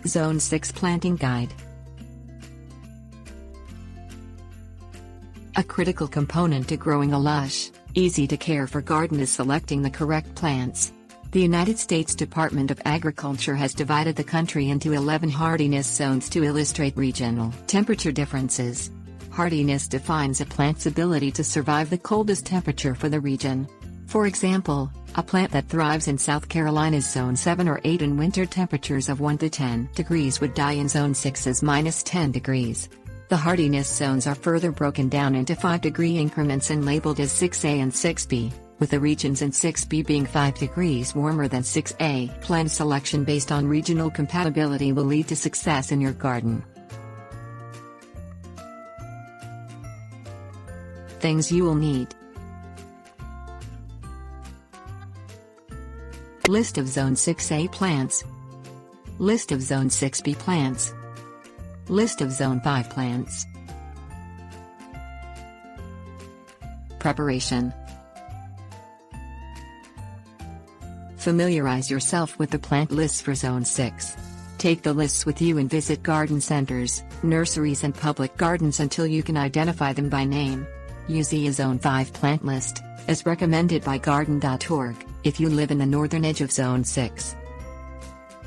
Zone 6 Planting Guide. A critical component to growing a lush, easy-to-care-for garden is selecting the correct plants. The United States Department of Agriculture has divided the country into 11 hardiness zones to illustrate regional temperature differences. Hardiness defines a plant's ability to survive the coldest temperature for the region. For example, a plant that thrives in South Carolina's Zone 7 or 8 in winter temperatures of 1 to 10 degrees would die in Zone 6's -10 degrees. The hardiness zones are further broken down into 5-degree increments and labeled as 6A and 6B, with the regions in 6B being 5 degrees warmer than 6A. Plant selection based on regional compatibility will lead to success in your garden. Things you will need. List of Zone 6A plants. List of Zone 6B plants. List of Zone 5 plants. Preparation. Familiarize yourself with the plant lists for Zone 6. Take the lists with you and visit garden centers, nurseries and public gardens until you can identify them by name. Use the Zone 5 plant list, as recommended by garden.org, if you live in the northern edge of Zone 6.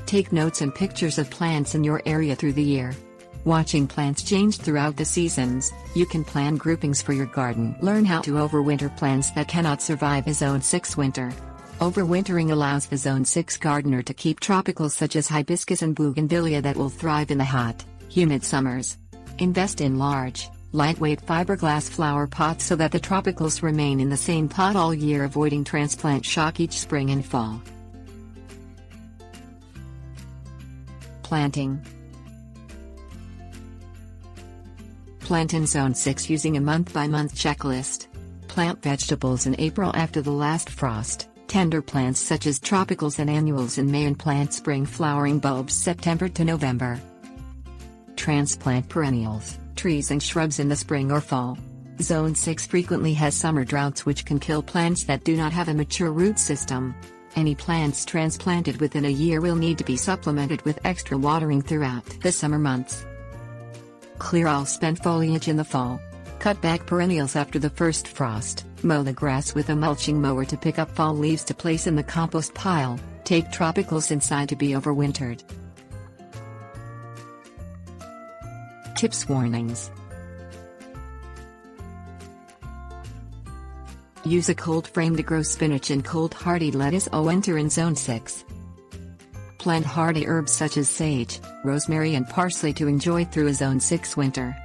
Take notes and pictures of plants in your area through the year. Watching plants change throughout the seasons, you can plan groupings for your garden. Learn how to overwinter plants that cannot survive a Zone 6 winter. Overwintering allows the Zone 6 gardener to keep tropicals such as hibiscus and bougainvillea that will thrive in the hot, humid summers. Invest in large, lightweight fiberglass flower pots so that the tropicals remain in the same pot all year, avoiding transplant shock each spring and fall. Planting. Plant in Zone 6 using a month-by-month checklist. Plant vegetables in April after the last frost, tender plants such as tropicals and annuals in May, and plant spring flowering bulbs September to November. Transplant perennials, trees and shrubs in the spring or fall. Zone 6 frequently has summer droughts which can kill plants that do not have a mature root system. Any plants transplanted within a year will need to be supplemented with extra watering throughout the summer months. Clear all spent foliage in the fall. Cut back perennials after the first frost. Mow the grass with a mulching mower to pick up fall leaves to place in the compost pile. Take tropicals inside to be overwintered. Tips. Warnings. Use a cold frame to grow spinach and cold hardy lettuce all winter in Zone 6. Plant hardy herbs such as sage, rosemary and parsley to enjoy through a Zone 6 winter.